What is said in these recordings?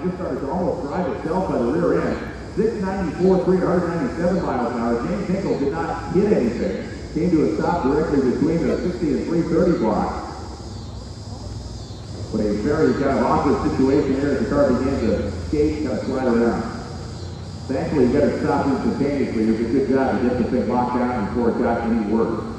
just started to almost drive itself by the rear end. 694, 397 miles an hour. James Hinkle did not hit anything. Came to a stop directly between the 60 and 330 block. But a very kind of awkward situation here as the car began to skate, kind of slide around. Thankfully, you got to stop instantaneously. It was a good job to get the thing locked down before it got any worse.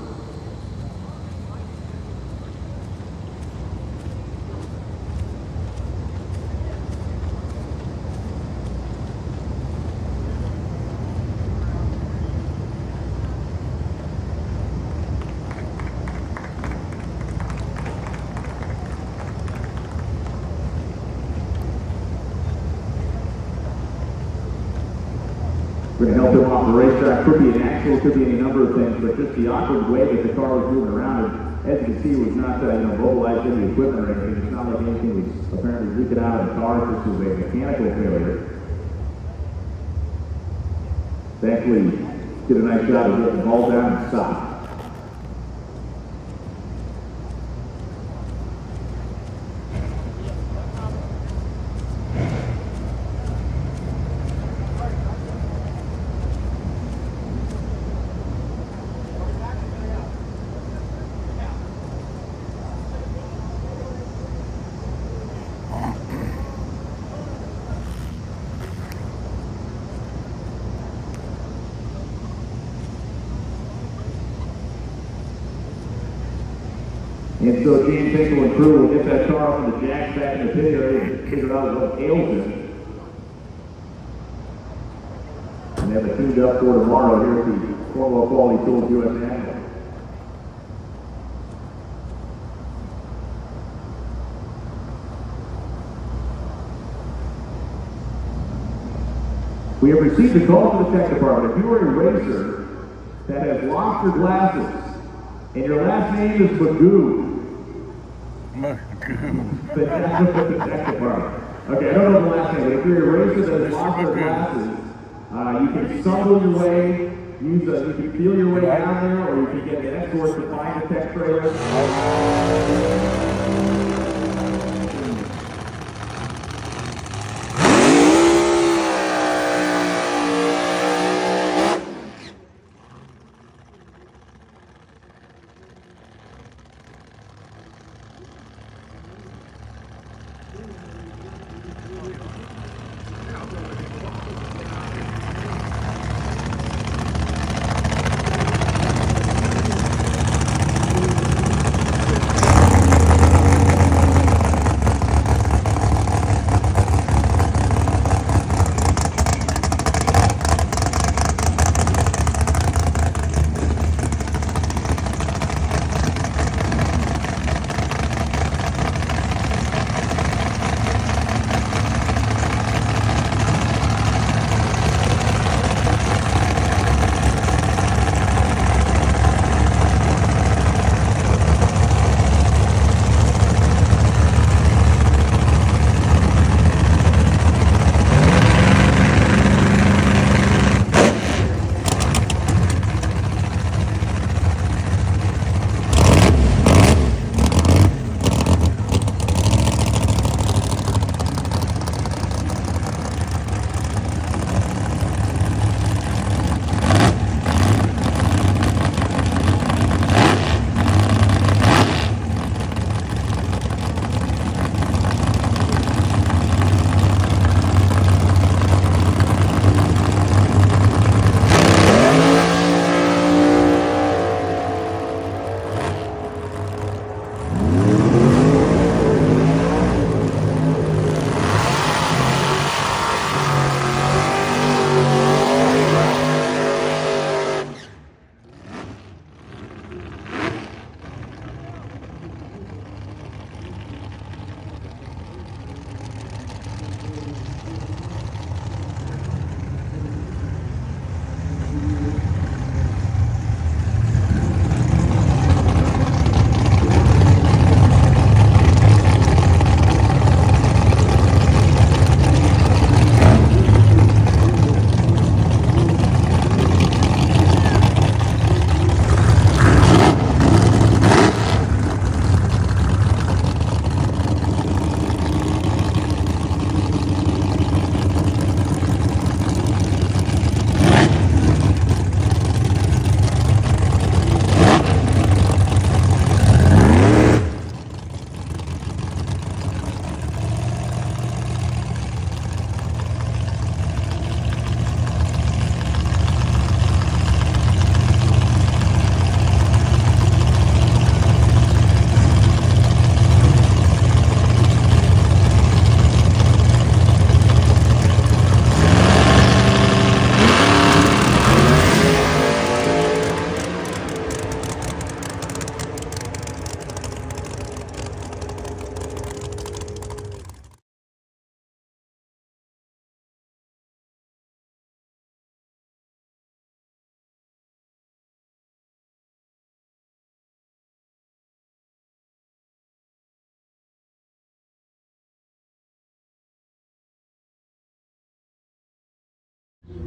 Going to help him off the racetrack. Could be an accident, could be any number of things, but just the awkward way that the car was moving around. And as you can see, it was not mobilized in the equipment or anything. It's not like anything was apparently leaking out of the car. This was a mechanical failure. Thankfully, did a nice job of getting the ball down and stop. And so James Hinkle and crew will get that car off the jacks back in the pit area and figure out what ails it. And have it tuned up for tomorrow here at the Cornwall Quality Tools US National. We have received a call from the tech department. If you are a racer that has lost your glasses and your last name is Magoo, the tech department. Okay, I don't know the last name, but if you're a racer that has lost their glasses, you can stumble your way, you can feel your way down there, or you can get an escort to find the tech trailer.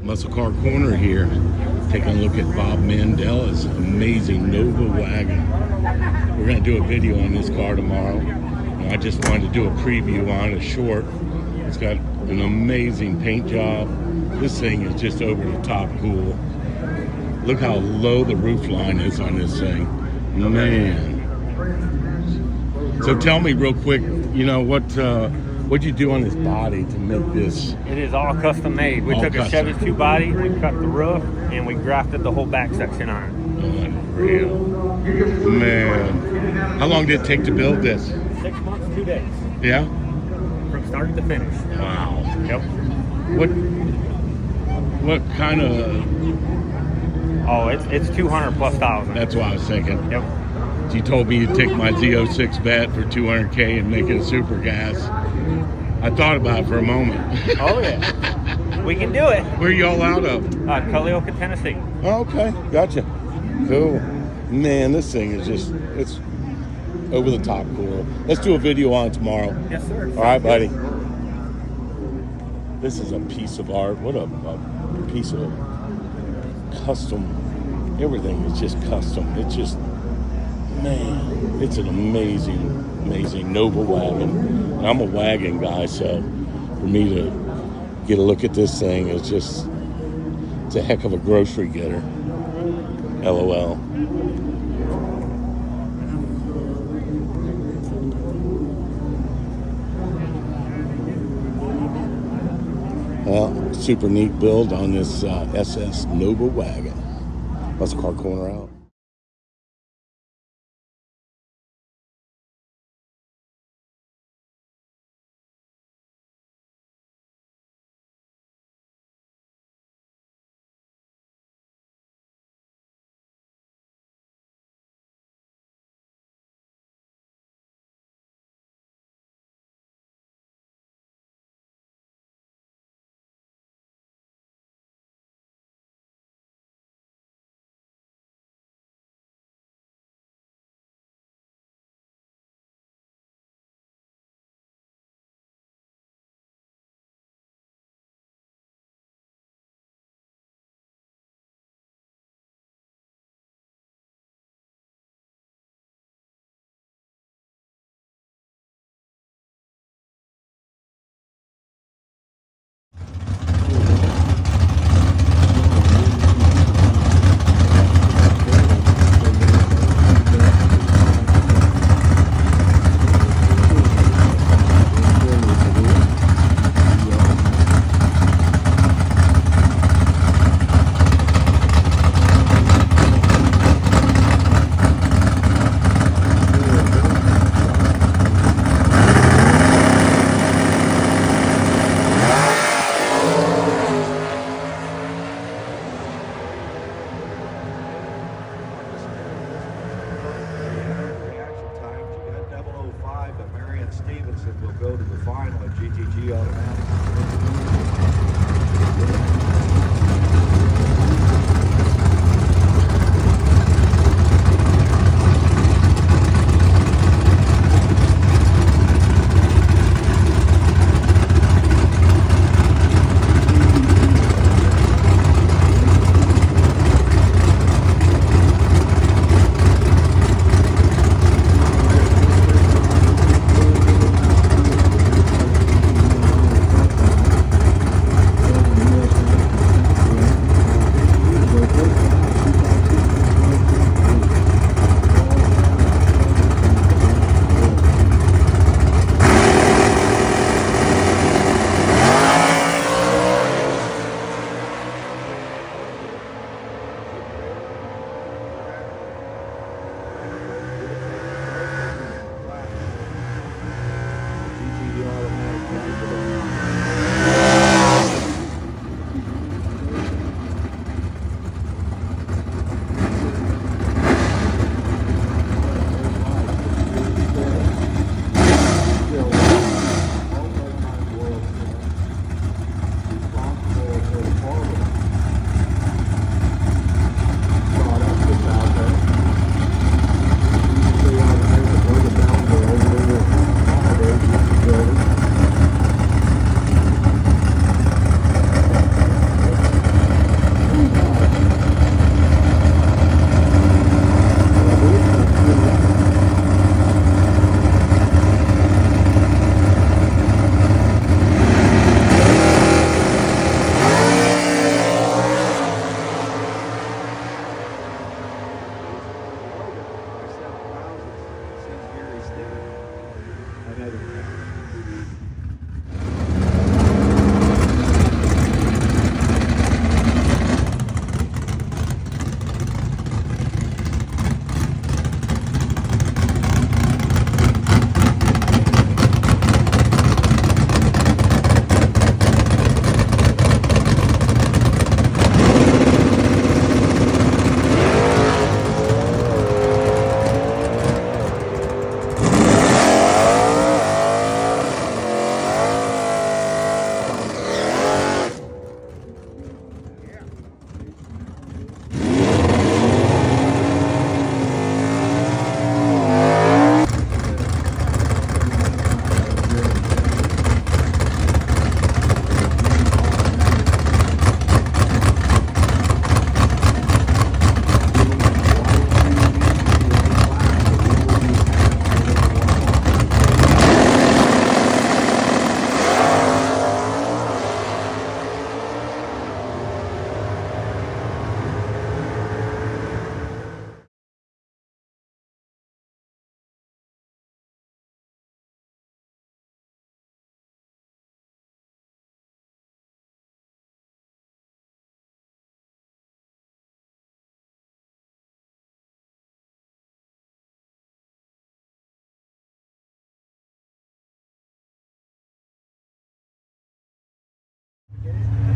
Muscle Car Corner here, taking a look at Bob Mandella's amazing Nova wagon. We're going to do a video on this car tomorrow. And I just wanted to do a preview on it, short. It's got an amazing paint job. This thing is just over the top cool. Look how low the roof line is on this thing. Man. So tell me real quick, you know, what'd you do on this body to make this? It is all custom made. We took a Chevy 2 body, we cut the roof, and we grafted the whole back section on it. Unreal. Man. How long did it take to build this? 6 months, 2 days. Yeah? From start to finish. Wow. Yep. What kind of... Oh, it's 200 plus thousand. That's what I was thinking. Yep. You told me you'd take my Z06 bat for $200K and make it a super gas. I thought about it for a moment. Oh, yeah. We can do it. Where are y'all out of? Culleoka, Tennessee. Oh, okay. Gotcha. Cool. Man, this thing is just, it's over the top cool. Let's do a video on it tomorrow. Yes, sir. All right, buddy. This is a piece of art. What a piece of custom. Everything is just custom. It's just, man, it's an amazing Nova wagon. And I'm a wagon guy, so for me to get a look at this thing is just, it's a heck of a grocery getter. LOL. Well, super neat build on this SS Nova wagon. Muscle Car Corner out. Will go to the final at GTG Automatic.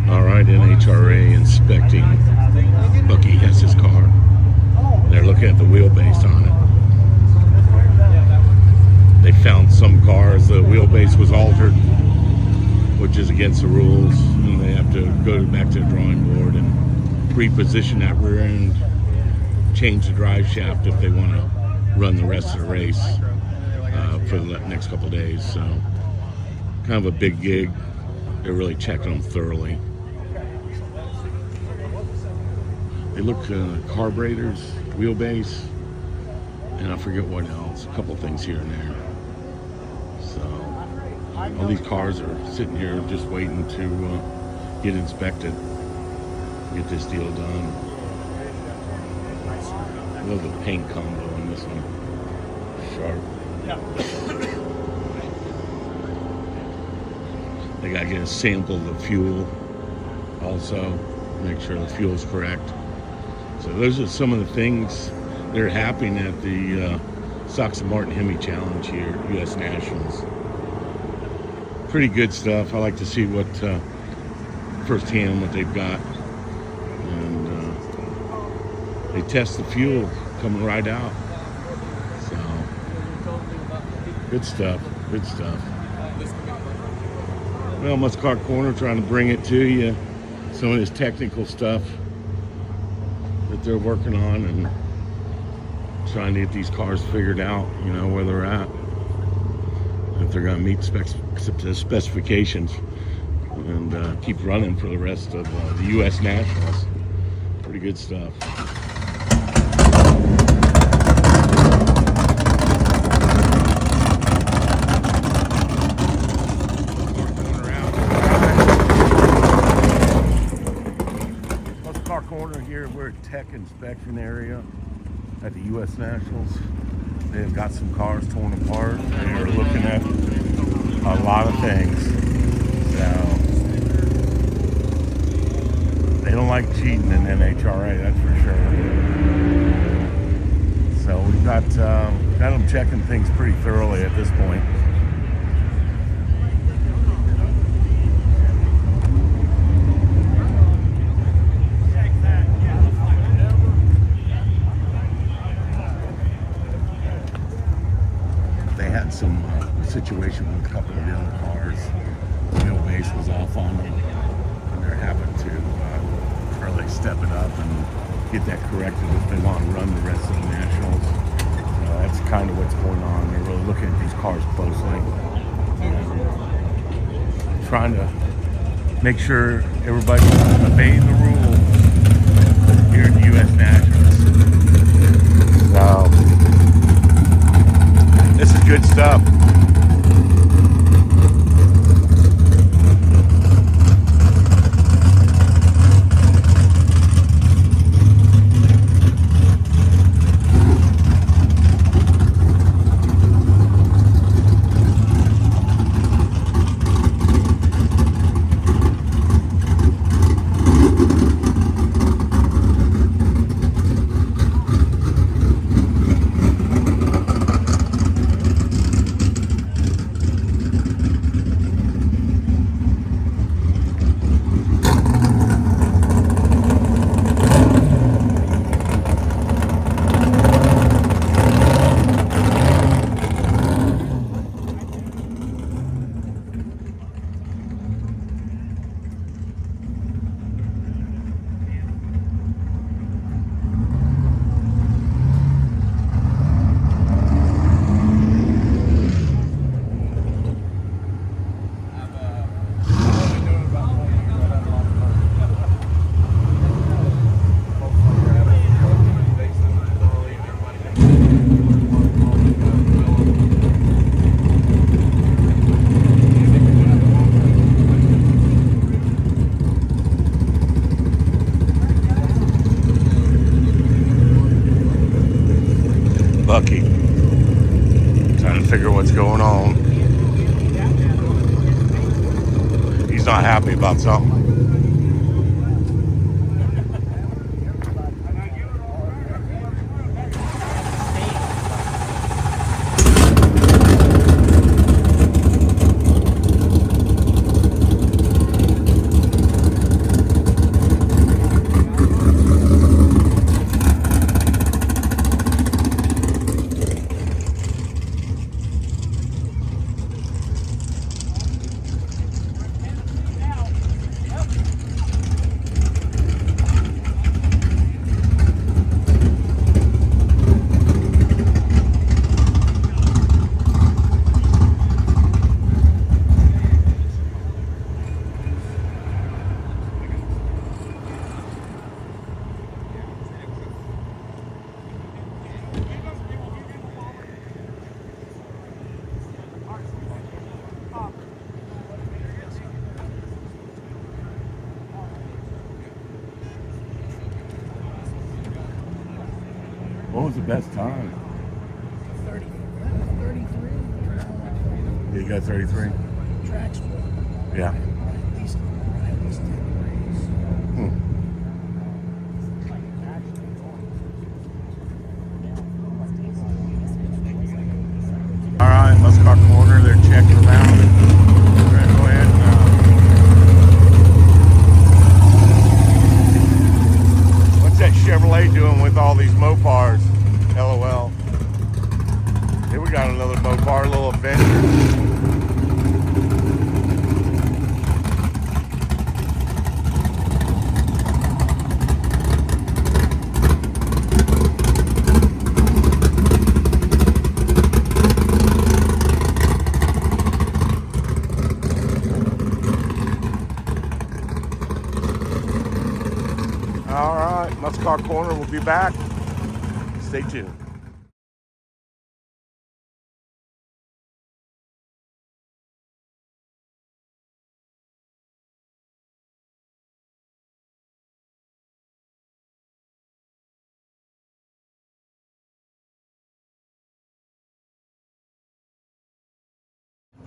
All right, NHRA inspecting Bucky Hess's car. They're looking at the wheelbase on it. They found some cars, the wheelbase was altered, which is against the rules, and they have to go back to the drawing board and reposition that rear end, change the drive shaft if they want to run the rest of the race for the next couple of days. So kind of a big gig. They're really checking them thoroughly. They look carburetors, wheelbase, and I forget what else. A couple things here and there. So all these cars are sitting here just waiting to get inspected, get this deal done. I love the paint combo on this one. Sharp. They gotta get a sample of the fuel also, make sure the fuel's correct. So those are some of the things that are happening at the Sox and Martin Hemi Challenge here at U.S. Nationals. Pretty good stuff. I like to see what firsthand what they've got. And they test the fuel coming right out. So good stuff, good stuff. Well, Muscat Corner trying to bring it to you, some of this technical stuff that they're working on and trying to get these cars figured out, you know, where they're at, if they're going to meet the specifications and keep running for the rest of the U.S. Nationals. Pretty good stuff. Corner here, we're at Tech Inspection area at the U.S. Nationals. They've got some cars torn apart. They're looking at a lot of things. So they don't like cheating in NHRA, that's for sure. So we've got them checking things pretty thoroughly at this point. Some situation with a couple of the other cars. The wheelbase was off on them, and they're having to really step it up and get that corrected if they want to run the rest of the Nationals. That's kind of what's going on. They're really looking at these cars closely and trying to make sure everybody's obeying the rules here at the U.S. Nationals. So this is good stuff. Bucky. Trying to figure what's going on. He's not happy about something. What was the best time? 30. 33. You got 33? Tracks were Yeah. at least 10 degrees. All right, Muscat Corner, they're checking them out. We're going to go ahead and what's that Chevrolet doing with all these Mopars? LOL. Here we got another Mopar, a little Avenger. All right, Muscat Corner will be back. Stay tuned.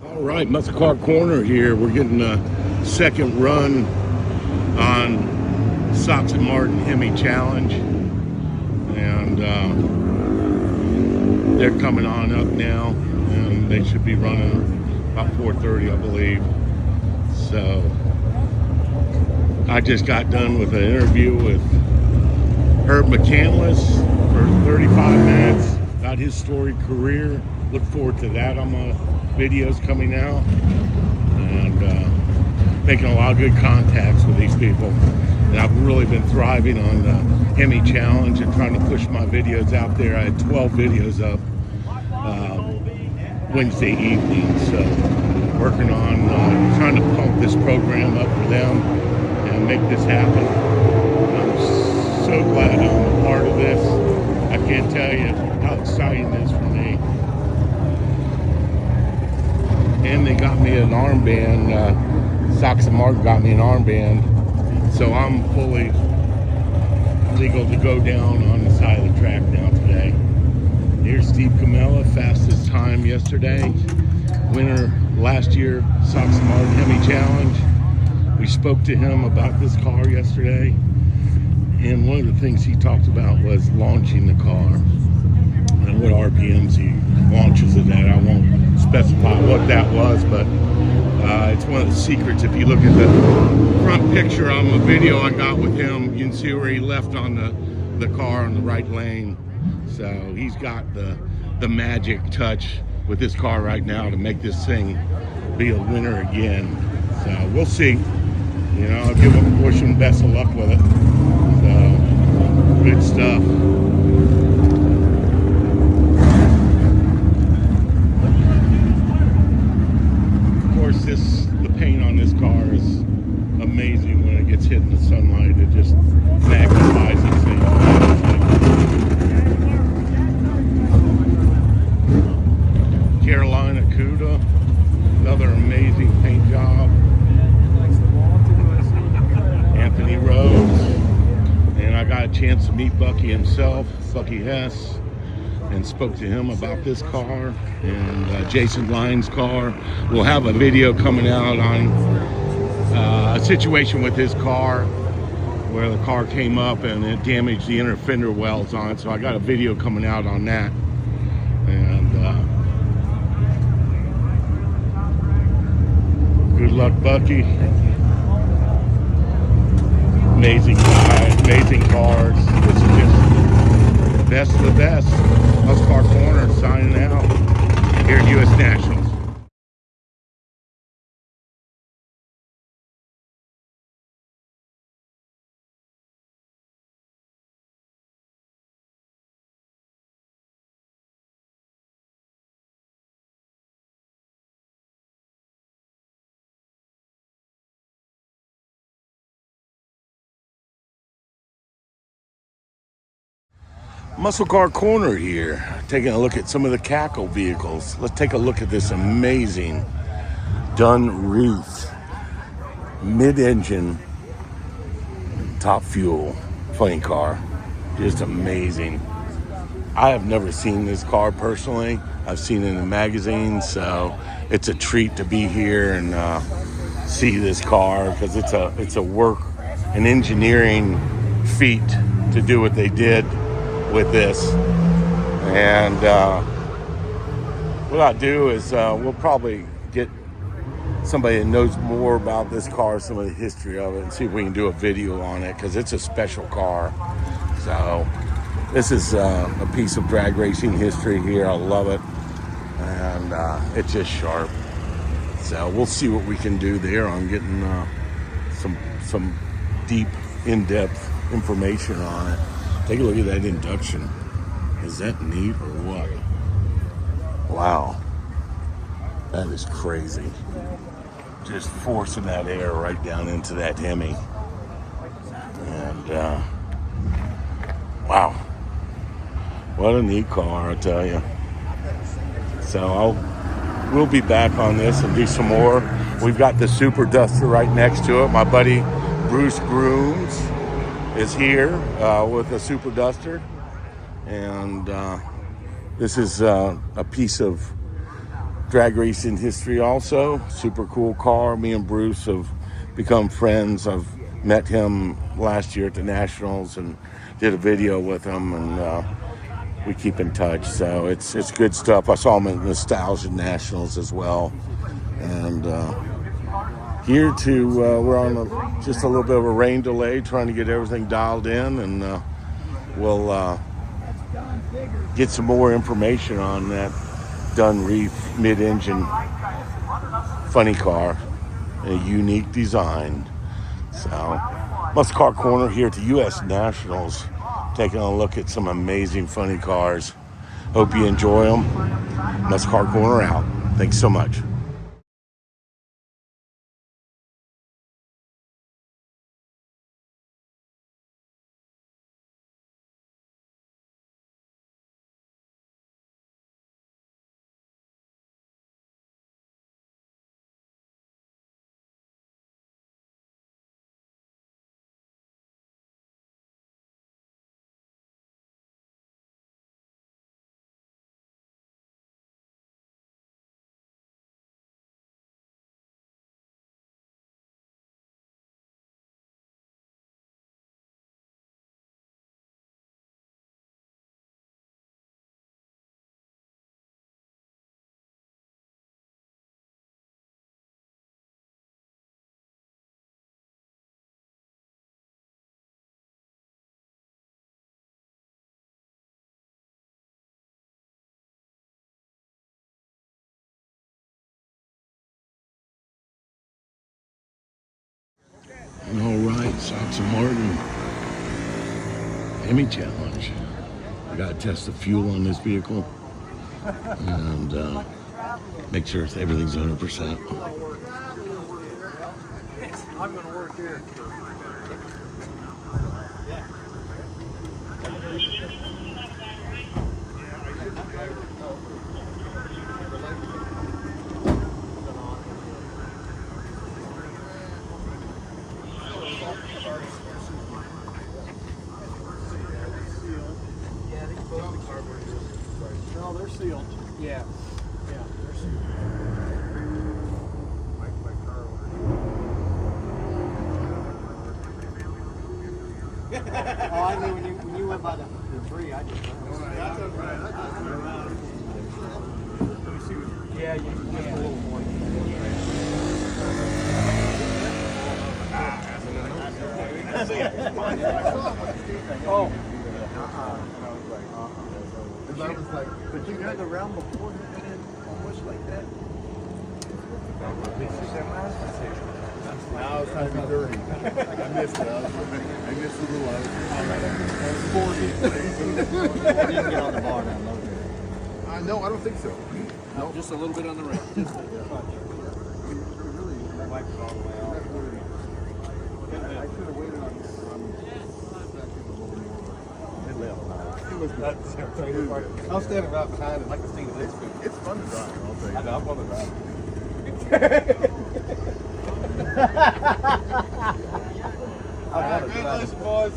All right, Muscat Corner here. We're getting a second run on Sox and Martin Hemi Challenge, and they're coming on up now, and they should be running about 4:30, I believe. So I just got done with an interview with Herb McCandless for 35 minutes about his storied career. Look forward to that on my videos coming out, and making a lot of good contacts with these people. And I've really been thriving on the Hemi Challenge and trying to push my videos out there. I had 12 videos up Wednesday evening, so working on trying to pump this program up for them and make this happen. I'm so glad I'm a part of this. I can't tell you how exciting it is for me. And they got me an armband. Sox and Martin got me an armband, so I'm fully legal to go down on the side of the track now today. Here's Steve Camella, fastest time yesterday, winner last year, Sox and Martin Hemi Challenge. We spoke to him about this car yesterday, and one of the things he talked about was launching the car and what RPMs he launches it at. I won't specify what that was, but it's one of the secrets. If you look at the front picture on the video I got with him, you can see where he left on the car on the right lane. So he's got the magic touch with this car right now to make this thing be a winner again. So we'll see. You know, I'll wish him best of luck with it. So good stuff. The paint on this car is amazing. When it gets hit in the sunlight, it just magnifies this thing. Carolina Cuda, another amazing paint job. Anthony Rose, and I got a chance to meet Bucky himself, Bucky Hess. and spoke to him about this car and Jason Lyon's car. We'll have a video coming out on a situation with his car where the car came up and it damaged the inner fender wells on it. So I got a video coming out on that. And good luck, Bucky. Amazing guy, amazing cars. This is just best of the best. Us Car Corner signing out here at U.S. Nationals. Muscle Car Corner here, taking a look at some of the Cackle vehicles. Let's take a look at this amazing Dunreath mid-engine top fuel funny car. Just amazing. I have never seen this car personally. I've seen it in magazines, so it's a treat to be here and see this car because it's a work, an engineering feat to do what they did with this. And what I'll do is we'll probably get somebody that knows more about this car, some of the history of it, and see if we can do a video on it because it's a special car. So this is a piece of drag racing history here. I love it, and it's just sharp. So we'll see what we can do there on getting some deep, in-depth information on it. Take a look at that induction. Is that neat or what? Wow. That is crazy. Just forcing that air right down into that Hemi. And, wow. What a neat car, I tell you. So we'll be back on this and do some more. We've got the Super Duster right next to it. My buddy Bruce Grooms is here with a Super Duster, and this is a piece of drag racing history also. Super cool car. Me and Bruce have become friends. I've met him last year at the Nationals and did a video with him, and we keep in touch. So it's good stuff. I saw him at Nostalgia Nationals as well, and here we're on just a little bit of a rain delay, trying to get everything dialed in, and we'll get some more information on that Dunreath mid-engine funny car, a unique design. So, Muscle Car Corner here at the U.S. Nationals, taking a look at some amazing funny cars. Hope you enjoy them. Muscle Car Corner out. Thanks so much. All right, Sox and Martin Hemi Challenge. I got to test the fuel on this vehicle and make sure everything's 100%. I'm going to work here. Yeah, I think both the carburetors. No, they're sealed. Yeah. Yeah, they're sealed. Oh, I knew when you went by the tree, I just. That's okay. Yeah, you just a little more. Oh. I was like, but you had the round before you went in almost like that. Now it's time to be dirty. I missed it. I missed the little. You didn't get on the bar now, no. No, I don't think so. No, just a little bit on the rim. Just a touch. Wiped it all the way off. I should have waited on second a little more. It left. It was good. I was standing right behind it, like the scene of this food. It's fun to drive. I'll tell you. I know, I'm going to drive. I want to drive. boys.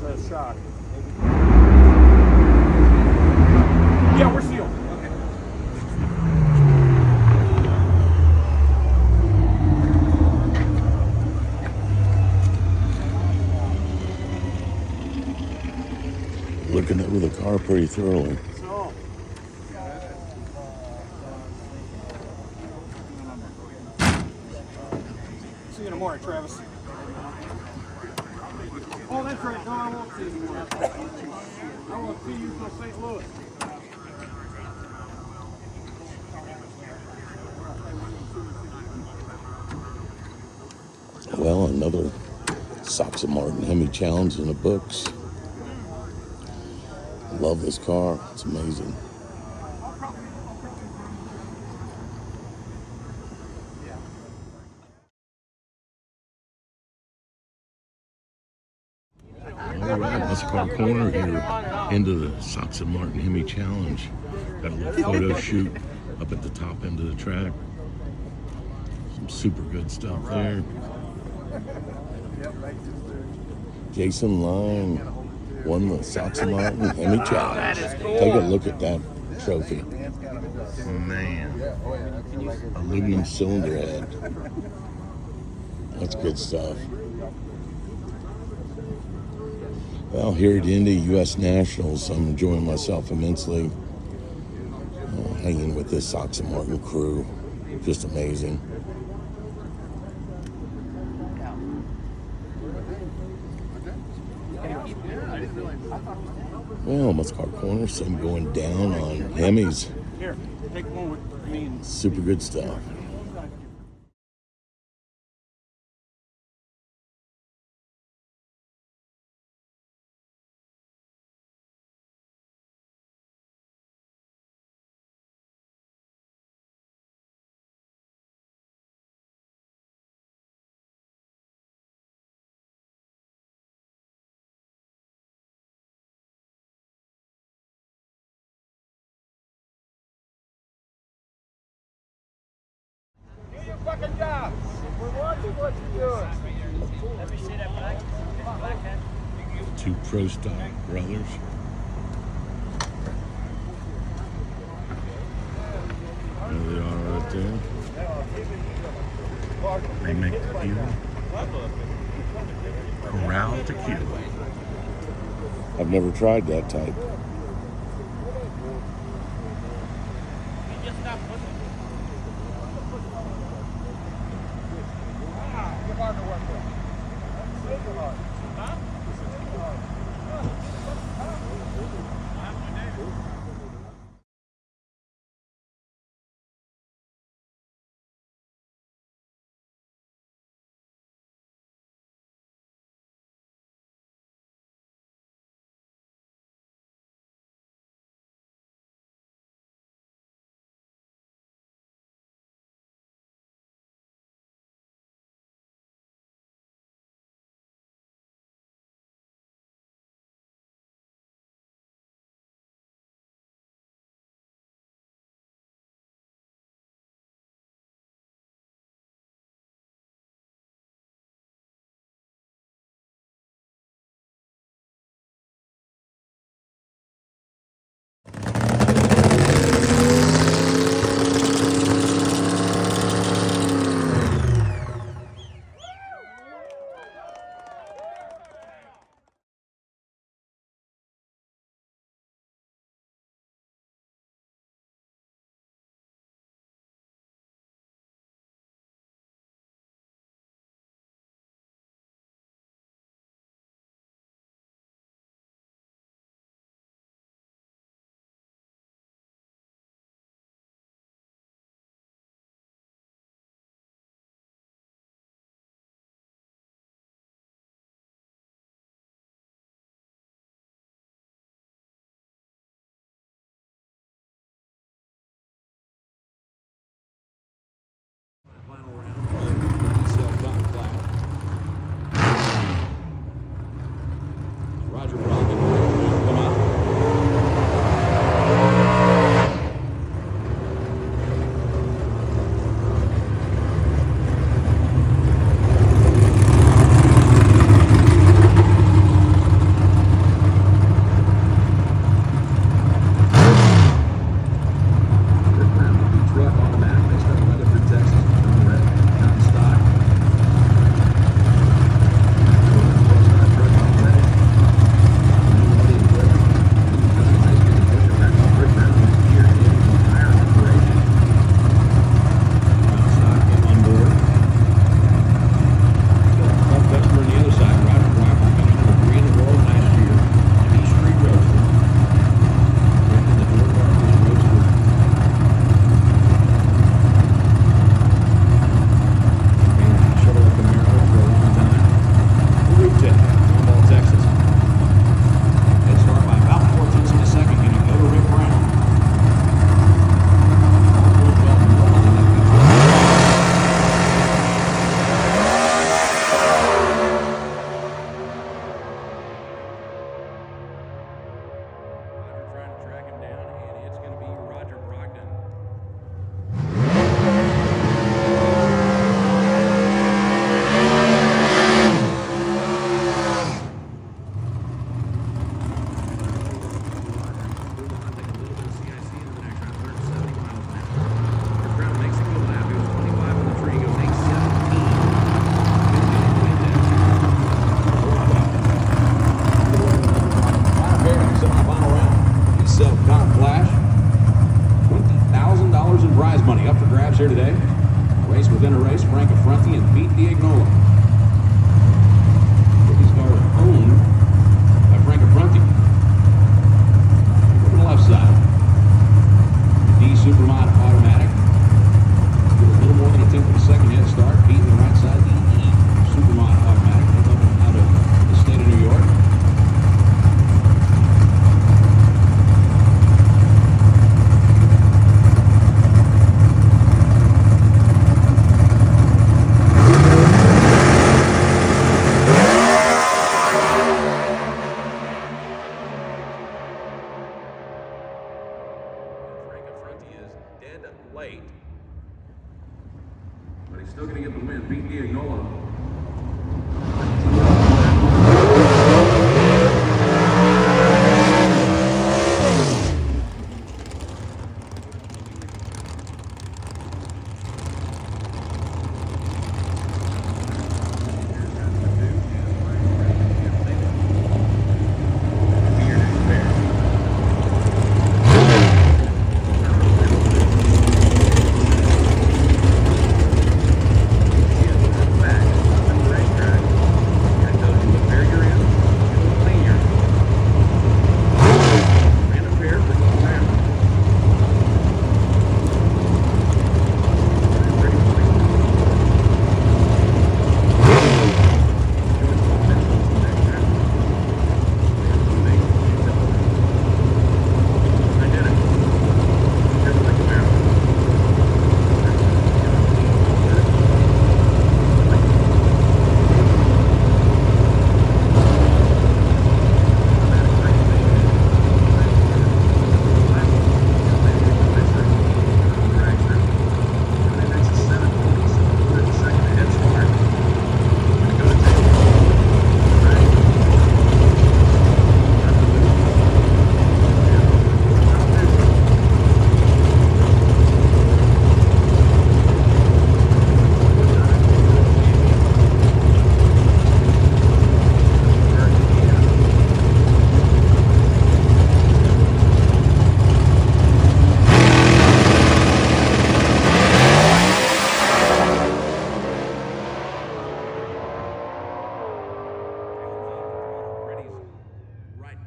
First shot. Yeah, we're sealed. Okay. Looking at with a car pretty thoroughly. So. See you in the morning, Travis. Oh, that's right. No, I won't see you anymore. I won't see you until St. Louis. Well, another Soxa Martin Hemi challenge in the books. Love this car. It's amazing. All right, Muscle Car Corner here into the Soxa Martin Hemi challenge. Got a little photo shoot up at the top end of the track. Some super good stuff there. Jason Lang won the Soxa Martin Hemi challenge. Take a look at that trophy. Man, aluminum cylinder head. That's good stuff. Well, here at Indy U.S. Nationals, I'm enjoying myself immensely. Hanging with this Soxa Martin crew. Just amazing. Well, Muscle Car Corner, some going down on Hemis. Here, take one with me and Super good stuff. fucking job. We're watching what you're doing. Let me see that black hat. Two Pro Stock brothers. There they are right there. They make tequila. Corral tequila. I've never tried that type. prize money up for grabs here today. Race within a race, Frank Affronti and Pete Diagnola. These cars are owned by Frank Affronti. Look at the left side. D Supermod automatic. Get a little more than a tenth of a second head start. Pete on the right side, the E Supermod automatic. Both of them out of the state of New York. Late, but he's still going to get the win. Pete Diagnola.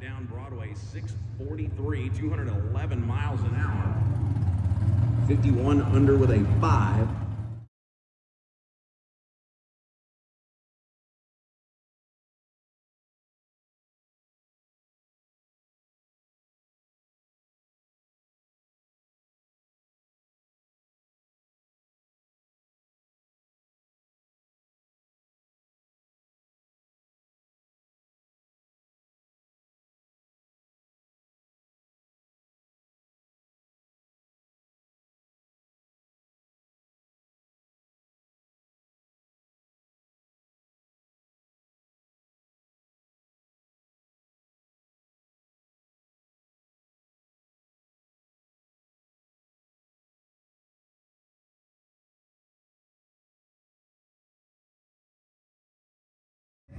Down Broadway, 643, 211 miles an hour. 51 under with a 5.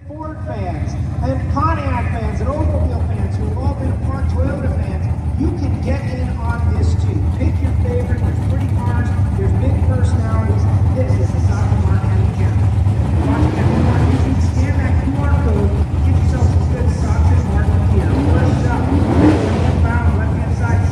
Ford fans and Pontiac fans and automobile fans who have all been a part Toyota fans, you can get in on this too. Pick your favorite. There's pretty cars. There's big personalities. This is the Soccer Mark County Gym. Watching that QR, you can scan that QR code. Get yourself some good Soccer Mark gear. First up, left-bound, left-hand side.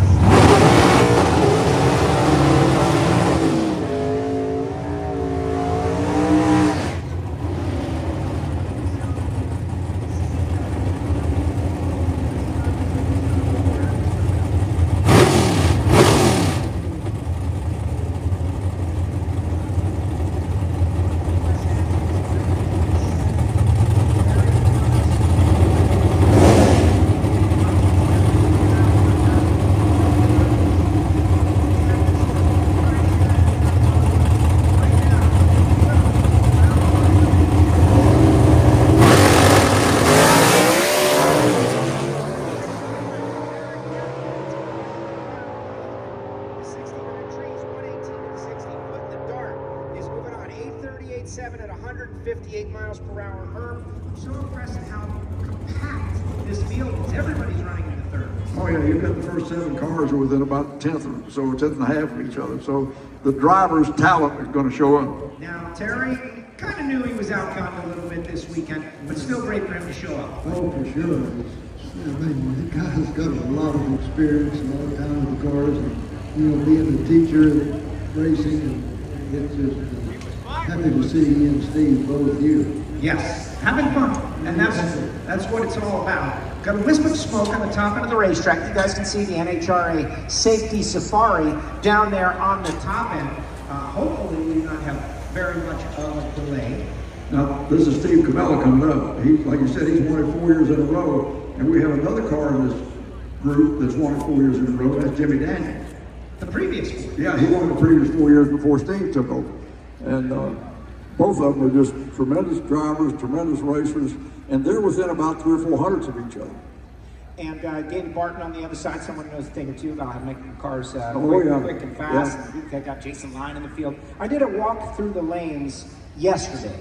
At 158 miles per hour. Herb, I'm so impressed at how compact this field is. Everybody's running in the third. Oh yeah, you've got the first 7 cars are within about a tenth or so, a tenth and a half of each other. So the driver's talent is going to show up. Now, Terry kind of knew he was outgunned a little bit this weekend, but still great for him to show up. Oh, for sure. I mean, the guy's got a lot of experience, a lot of time with the cars, and being a teacher and racing, and it's just happy to see he and Steve both here. Yes, having fun, and that's what it's all about. Got a wisp of smoke on the top end of the racetrack. You guys can see the NHRA Safety Safari down there on the top end. Hopefully, we do not have very much of a delay. Now, this is Steve Cabela coming up. He, like you said, he's won it 4 years in a row, and we have another car in this group that's won it 4 years in a row. That's Jimmy Daniels. The previous one. Yeah, he won the previous 4 years before Steve took over. And both of them are just tremendous drivers, tremendous racers, and they're within about 300 or 400 of each other. And David Barton on the other side, someone knows a thing or two about how to make the cars quick and fast. Yeah. They got Jason Lyon in the field. I did a walk through the lanes yesterday,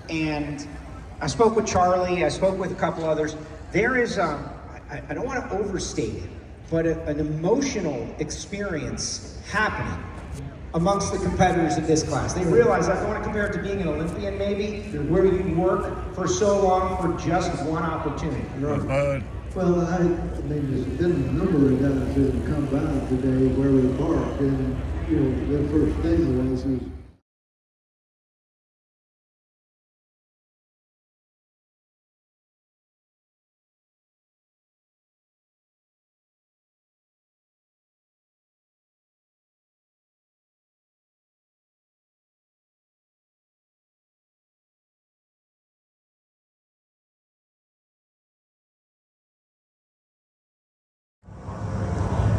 and I spoke with Charlie, I spoke with a couple others. There is, I don't want to overstate it, but an emotional experience happening amongst the competitors of this class. They realize, I don't want to compare it to being an Olympian maybe, where you work for so long for just one opportunity. Right. Well, I mean, there's been a number of guys that have come by today where we parked, and, their first thing was,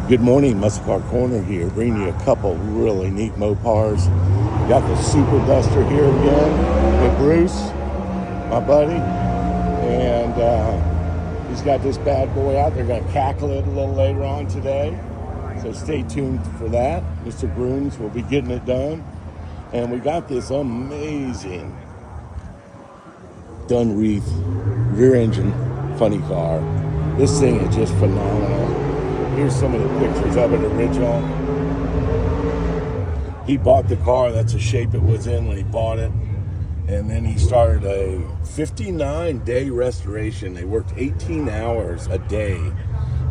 Good morning, Muscle Car Corner here, bringing you a couple really neat Mopars. Got the Super Duster here again with Bruce, my buddy, and he's got this bad boy out. They're going to cackle it a little later on today, so stay tuned for that. Mr. Grooms will be getting it done, and we got this amazing Dunreath rear engine funny car. This thing is just phenomenal. Here's some of the pictures of it original. He bought the car, that's the shape it was in when he bought it. And then he started a 59-day restoration. They worked 18 hours a day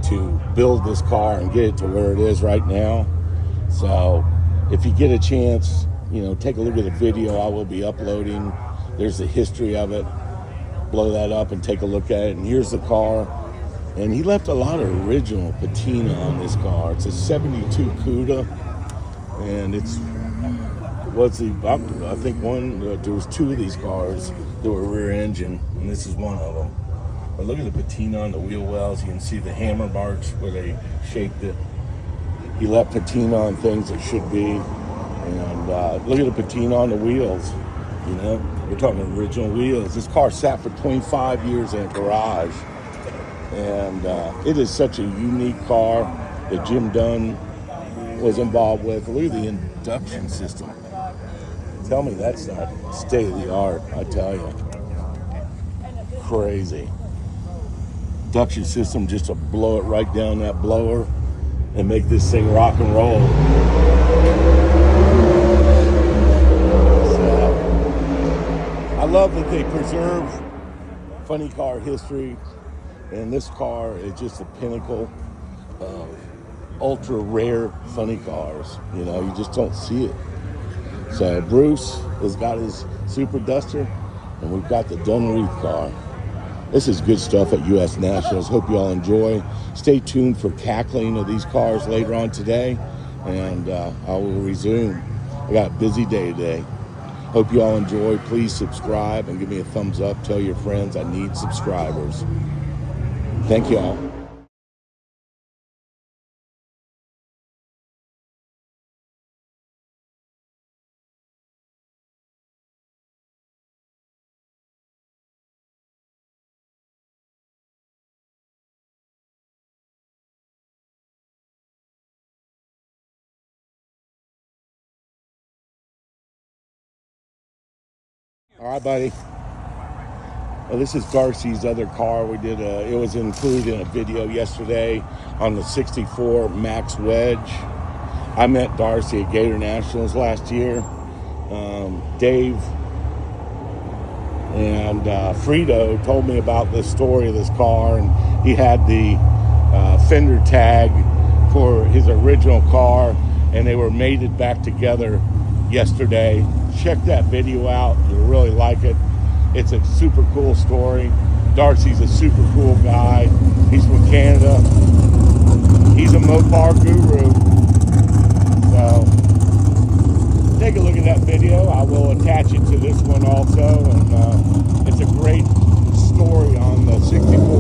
to build this car and get it to where it is right now. So if you get a chance, take a look at the video I will be uploading. There's the history of it. Blow that up and take a look at it. And here's the car. And he left a lot of original patina on this car. It's a 72 Cuda, and I think there was 2 of these cars that were rear engine, and this is one of them. But look at the patina on the wheel wells. You can see the hammer marks where they shaped it. He left patina on things that should be, and look at the patina on the wheels. We're talking original wheels. This car sat for 25 years in a garage. And it is such a unique car that Jim Dunn was involved with. Look at the induction system. Tell me that's not state of the art, I tell you. Crazy. Induction system just to blow it right down that blower and make this thing rock and roll. So, I love that they preserve funny car history. And this car is just a pinnacle of ultra rare funny cars. You just don't see it. So Bruce has got his Super Duster, and we've got the Dunreath car. This is good stuff at U.S. Nationals. Hope you all enjoy. Stay tuned for cackling of these cars later on today, and I will resume. I got a busy day today. Hope you all enjoy. Please subscribe and give me a thumbs up. Tell your friends I need subscribers. Thank you all. All right, buddy. Well, this is Darcy's other car. We did it was included in a video yesterday on the 64 Max Wedge. I met Darcy at Gator Nationals last year. Dave and Frito told me about the story of this car, and he had the fender tag for his original car, and they were mated back together yesterday. Check that video out. You'll really like it. It's a super cool story. Darcy's a super cool guy. He's from Canada. He's a Mopar guru. So take a look at that video. I will attach it to this one also. And it's a great story on the 64